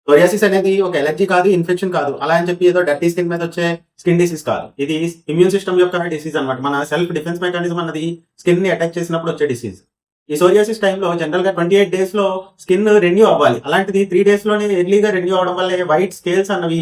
Psoriasis అనేది ఒక allergy కాదు, ఇన్ఫెక్షన్ కాదు. అలా అని చెప్పి ఏదో డర్టీ స్కిన్ మీద వచ్చే స్కిన్ డిసీజ్ కాదు. ఇది ఇమ్యూన్ సిస్టమ్ యొక్క డిసీజ్ అనమాట. మన సెల్ఫ్ డిఫెన్స్ మెకానిజం అన్నది స్కిన్ ని అటాక్ చేసినప్పుడు వచ్చే డిసీజ్. ఈ సోరియాసిస్ టైంలో జనరల్ గా 28 డేస్ లో స్కిన్ రెన్యూ అవ్వాలి. అలాంటిది 3 డేస్ లోనే ఎర్లీగా రెన్యూ అవడం వల్ల వైట్ స్కేల్స్ అన్నవి,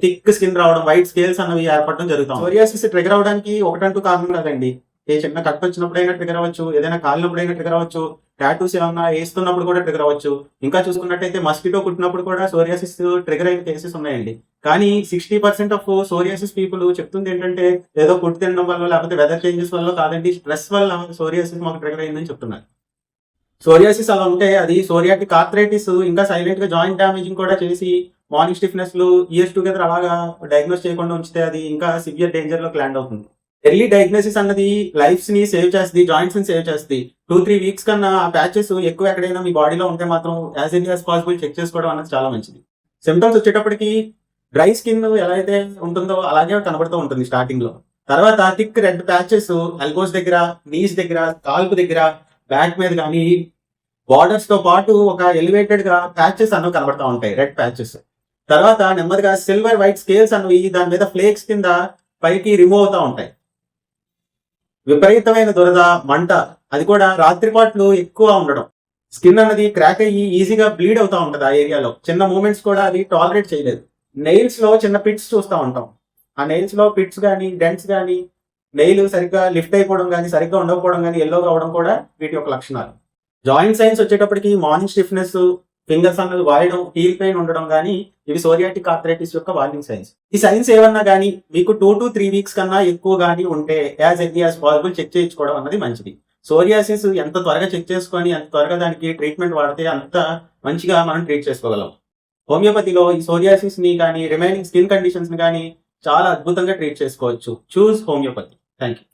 థిక్ స్కిన్ రావడం, వైట్ స్కేల్స్ అన్నవి ఏర్పడడం జరుగుతుంది. సోరియాసిస్ ట్రిగర్ అవడానికి ఒకటంటూ కారణం కాదండి. ఏ చిన్న కట్ వచ్చినప్పుడైనా ట్రిగర్ అవ్వచ్చు, ఏదైనా కాలినప్పుడైనా ట్రిగర్ అవ్వచ్చు, టాటూస్ ఏమన్నా వేస్తున్నప్పుడు కూడా ట్రిగర్ అవ్వచ్చు. ఇంకా చూసుకున్నట్టయితే మస్కిటో కుట్టినప్పుడు కూడా సోరియాసిస్ ట్రిగర్ అయిన కేసెస్ ఉన్నాయండి. కానీ 60% ఆఫ్ సోరియాసిస్ పీపుల్ చెప్తుంది ఏంటంటే ఏదో కుట్టు తినడం వల్ల లేకపోతే వెదర్ చేంజెస్ వల్ల కాదండి, స్ట్రెస్ వల్ల సోరియాసిస్ మాకు ట్రిగర్ అయిందని చెప్తున్నారు. సోరియాసిస్ అలా ఉంటే అది సోరియాటిక్ ఆర్థరైటిస్, ఇంకా సైలెంట్ గా జాయింట్ డామేజింగ్ కూడా చేసి మార్నింగ్ స్టిఫ్నెస్ లు ఇయర్స్ టుగెదర్ అలాగా డయాగ్నోస్ చేయకుండా ఉంచితే అది ఇంకా సివియర్ డేంజర్ లోకి ల్యాండ్ అవుతుంది. ఎర్లీ డయాగ్నోసిస్ అన్నది లైఫ్స్ ని సేవ్ చేస్తుంది, జాయింట్స్ ని సేవ్ చేస్తుంది. 2-3 వీక్స్ కన్నా ఆ ప్యాచెస్ ఎక్కువ ఎక్కడైనా మీ బాడీలో ఉంటే మాత్రం as early as possible check చేసుకోవడం అనేది చాలా మంచిది. సిమ్టమ్స్ వచ్చేటప్పటికి డ్రై స్కిన్ ఎలా అయితే ఉంటుందో అలాగే కనబడుతూ ఉంటుంది స్టార్టింగ్ లో. తర్వాత థిక్ రెడ్ ప్యాచెస్ ఎల్బోస్ దగ్గర, నీస్ దగ్గర, కాల్పు దగ్గర, బ్యాక్ మీద కానీ బార్డర్స్ తో పాటు ఒక ఎలివేటెడ్ గా ప్యాచెస్ అన్నవి కనబడతా ఉంటాయి, రెడ్ ప్యాచెస్. తర్వాత నెమ్మదిగా సిల్వర్ వైట్ స్కేల్స్ అన్నవి దాని మీద ఫ్లేక్స్ కింద పైకి రిమూవ్ అవుతా ఉంటాయి. విపరీతమైన దురద, మంట, అది కూడా రాత్రిపాట్లు ఎక్కువ ఉండడం. స్కిన్ అన్నది క్రాక్ అయ్యి ఈజీగా బ్లీడ్ అవుతా ఉంటది ఆ ఏరియాలో. చిన్న మూమెంట్స్ కూడా అది టాలరేట్ చేయలేదు. నెయిల్స్ లో చిన్న పిట్స్ చూస్తూ ఉంటాం. ఆ నెయిల్స్ లో పిట్స్ కానీ, డెంట్స్ కానీ, నెయిల్ సరిగ్గా లిఫ్ట్ అయిపోవడం కానీ, సరిగ్గా ఉండకపోవడం కానీ, ఎల్లో కావడం కూడా వీటి యొక్క లక్షణాలు. జాయింట్ సైన్స్ వచ్చేటప్పటికి మార్నింగ్ స్టిఫ్నెస్, ఫింగర్స్ అన్నది వాయడం, హీల్ పెయిన్ ఉండడం కానీ ఇవి సోరియాటిక్ ఆర్థరైటిస్ యొక్క వార్నింగ్ సైన్స్. ఈ సైన్స్ ఏమన్నా కానీ మీకు 2 to 3 వీక్స్ కన్నా ఎక్కువ కానీ ఉంటే as early as possible check చేయించుకోవడం అన్నది మంచిది. సోరియాసిస్ ఎంత త్వరగా చెక్ చేసుకొని ఎంత త్వరగా దానికి ట్రీట్మెంట్ వాడితే అంత మంచిగా మనం ట్రీట్ చేసుకోగలం. హోమియోపతిలో ఈ సోరియాసిస్ ని కానీ రిమైనింగ్ స్కిన్ కండిషన్స్ ని కానీ చాలా అద్భుతంగా ట్రీట్ చేసుకోవచ్చు. చూస్ హోమియోపతి. Thank you.